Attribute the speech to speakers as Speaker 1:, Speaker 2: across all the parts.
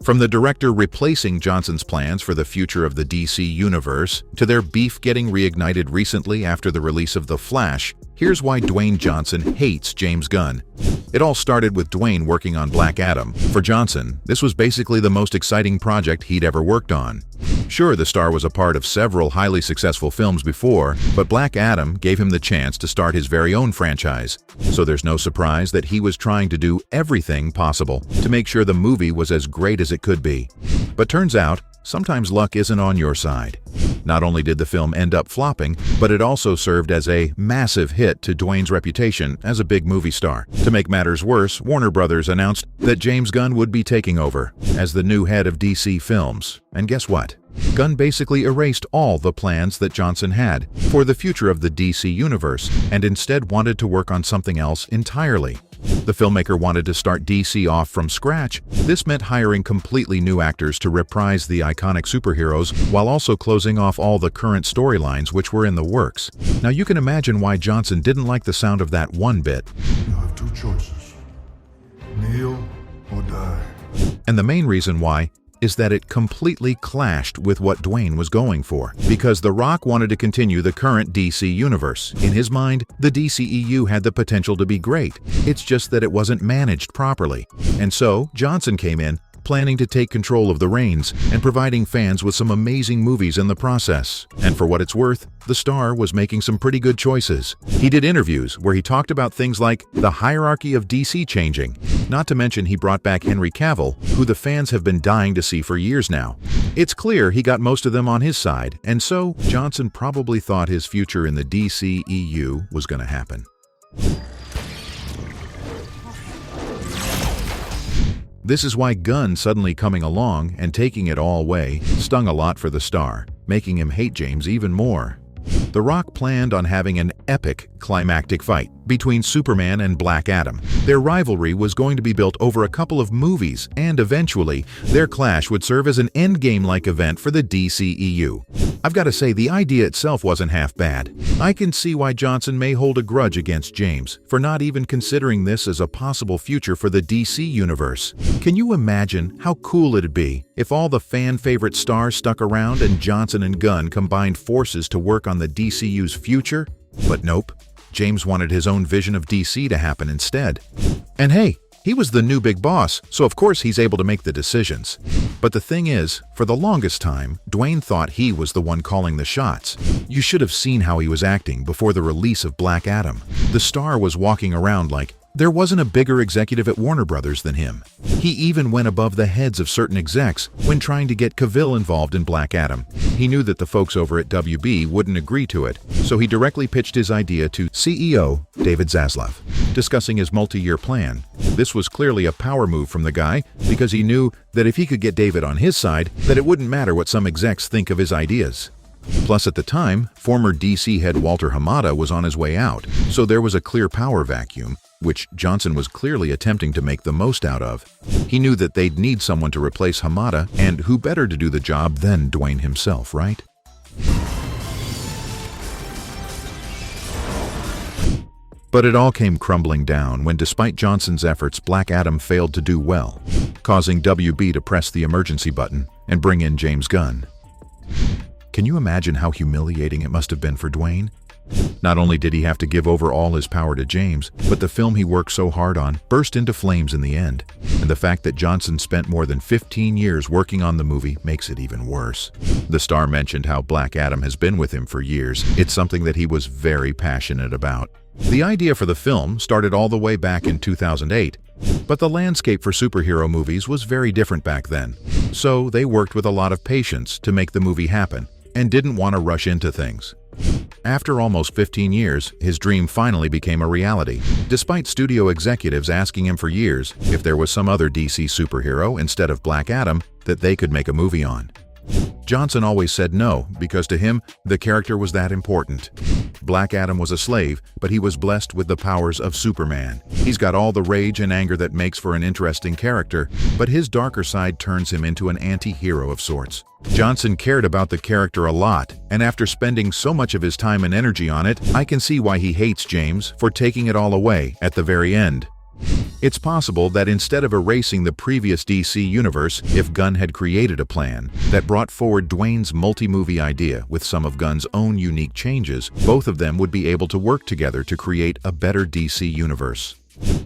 Speaker 1: From the director replacing Johnson's plans for the future of the DC universe, to their beef getting reignited recently after the release of The Flash, here's why Dwayne Johnson hates James Gunn. It all started with Dwayne working on Black Adam. For Johnson, this was basically the most exciting project he'd ever worked on. Sure, the star was a part of several highly successful films before, but Black Adam gave him the chance to start his very own franchise. So there's no surprise that he was trying to do everything possible to make sure the movie was as great as it could be. But turns out, sometimes luck isn't on your side. Not only did the film end up flopping, but it also served as a massive hit to Dwayne's reputation as a big movie star. To make matters worse, Warner Brothers announced that James Gunn would be taking over as the new head of DC Films. And guess what? Gunn basically erased all the plans that Johnson had for the future of the DC universe and instead wanted to work on something else entirely. The filmmaker wanted to start DC off from scratch. This meant hiring completely new actors to reprise the iconic superheroes while also closing off all the current storylines which were in the works. Now you can imagine why Johnson didn't like the sound of that one bit.
Speaker 2: You have two choices: kneel or die.
Speaker 1: And the main reason why is that it completely clashed with what Dwayne was going for, because The Rock wanted to continue the current DC universe. In his mind, the DCEU had the potential to be great. It's just that it wasn't managed properly. And so, Johnson came in, planning to take control of the reins and providing fans with some amazing movies in the process. And for what it's worth, the star was making some pretty good choices. He did interviews where he talked about things like the hierarchy of DC changing. Not to mention he brought back Henry Cavill, who the fans have been dying to see for years now. It's clear he got most of them on his side, and so Johnson probably thought his future in the DCEU was going to happen. This is why Gunn suddenly coming along and taking it all away stung a lot for the star, making him hate James even more. The Rock planned on having an epic climactic fight between Superman and Black Adam. Their rivalry was going to be built over a couple of movies, and eventually, their clash would serve as an endgame-like event for the DCEU. I've got to say, the idea itself wasn't half bad. I can see why Johnson may hold a grudge against James for not even considering this as a possible future for the DC universe. Can you imagine how cool it'd be if all the fan-favorite stars stuck around and Johnson and Gunn combined forces to work on the DCU's future? But nope. James wanted his own vision of DC to happen instead. And hey, he was the new big boss, so of course he's able to make the decisions. But the thing is, for the longest time, Dwayne thought he was the one calling the shots. You should have seen how he was acting before the release of Black Adam. The star was walking around like there wasn't a bigger executive at Warner Brothers than him. He even went above the heads of certain execs when trying to get Cavill involved in Black Adam. He knew that the folks over at WB wouldn't agree to it, so he directly pitched his idea to CEO David Zaslav, discussing his multi-year plan. This was clearly a power move from the guy, because he knew that if he could get David on his side, that it wouldn't matter what some execs think of his ideas. Plus, at the time, former DC head Walter Hamada was on his way out, so there was a clear power vacuum, which Johnson was clearly attempting to make the most out of. He knew that they'd need someone to replace Hamada, and who better to do the job than Dwayne himself, right? But it all came crumbling down when, despite Johnson's efforts, Black Adam failed to do well, causing WB to press the emergency button and bring in James Gunn. Can you imagine how humiliating it must have been for Dwayne? Not only did he have to give over all his power to James, but the film he worked so hard on burst into flames in the end. And the fact that Johnson spent more than 15 years working on the movie makes it even worse. The star mentioned how Black Adam has been with him for years. It's something that he was very passionate about. The idea for the film started all the way back in 2008, but the landscape for superhero movies was very different back then. So they worked with a lot of patience to make the movie happen, and didn't want to rush into things. After almost 15 years, his dream finally became a reality, despite studio executives asking him for years if there was some other DC superhero instead of Black Adam that they could make a movie on. Johnson always said no, because to him, the character was that important. Black Adam was a slave, but he was blessed with the powers of Superman. He's got all the rage and anger that makes for an interesting character, but his darker side turns him into an anti-hero of sorts. Johnson cared about the character a lot, and after spending so much of his time and energy on it, I can see why he hates James for taking it all away at the very end. It's possible that instead of erasing the previous DC universe, if Gunn had created a plan that brought forward Dwayne's multi-movie idea with some of Gunn's own unique changes, both of them would be able to work together to create a better DC universe.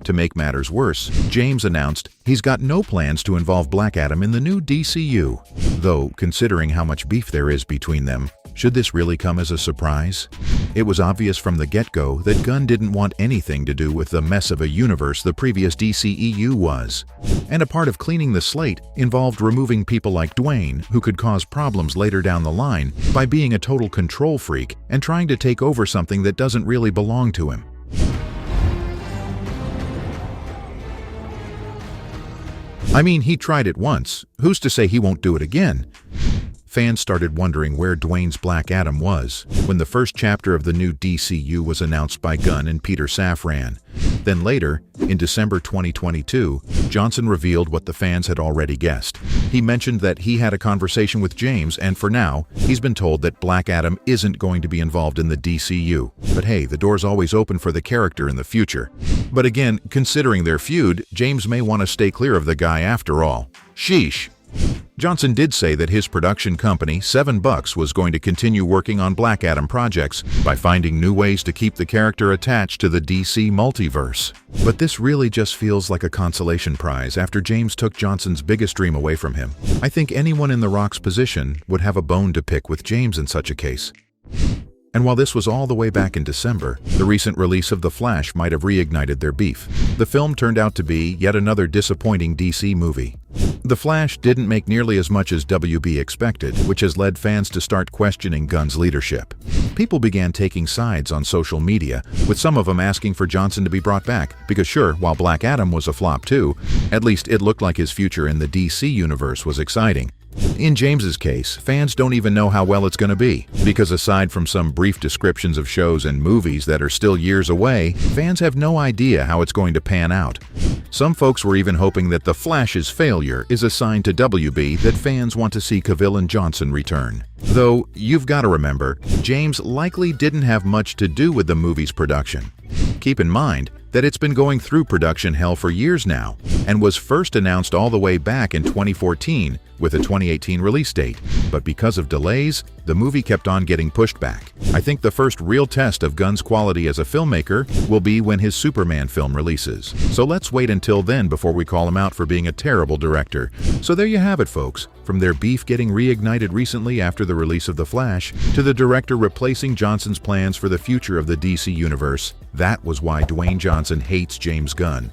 Speaker 1: To make matters worse, James announced he's got no plans to involve Black Adam in the new DCU. Though, considering how much beef there is between them, should this really come as a surprise? It was obvious from the get-go that Gunn didn't want anything to do with the mess of a universe the previous DCEU was. And a part of cleaning the slate involved removing people like Dwayne, who could cause problems later down the line by being a total control freak and trying to take over something that doesn't really belong to him. I mean, he tried it once. Who's to say he won't do it again? Fans started wondering where Dwayne's Black Adam was when the first chapter of the new DCU was announced by Gunn and Peter Safran. Then later, in December 2022, Johnson revealed what the fans had already guessed. He mentioned that he had a conversation with James, and for now, he's been told that Black Adam isn't going to be involved in the DCU. But hey, the door's always open for the character in the future. But again, considering their feud, James may want to stay clear of the guy after all. Sheesh. Johnson did say that his production company, $7 was going to continue working on Black Adam projects by finding new ways to keep the character attached to the DC multiverse. But this really just feels like a consolation prize after James took Johnson's biggest dream away from him. I think anyone in The Rock's position would have a bone to pick with James in such a case. And while this was all the way back in December, the recent release of The Flash might have reignited their beef. The film turned out to be yet another disappointing DC movie. The Flash didn't make nearly as much as WB expected, which has led fans to start questioning Gunn's leadership. People began taking sides on social media, with some of them asking for Johnson to be brought back, because sure, while Black Adam was a flop too, at least it looked like his future in the DC universe was exciting. In James's case, fans don't even know how well it's going to be, because aside from some brief descriptions of shows and movies that are still years away, fans have no idea how it's going to pan out. Some folks were even hoping that The Flash's failure is a sign to WB that fans want to see Cavill and Johnson return. Though, you've got to remember, James likely didn't have much to do with the movie's production. Keep in mind that it's been going through production hell for years now, and was first announced all the way back in 2014 with a 2018 release date. But because of delays, the movie kept on getting pushed back. I think the first real test of Gunn's quality as a filmmaker will be when his Superman film releases. So let's wait until then before we call him out for being a terrible director. So there you have it, folks. From their beef getting reignited recently after the release of The Flash, to the director replacing Johnson's plans for the future of the DC universe, that was why Dwayne Johnson hates James Gunn.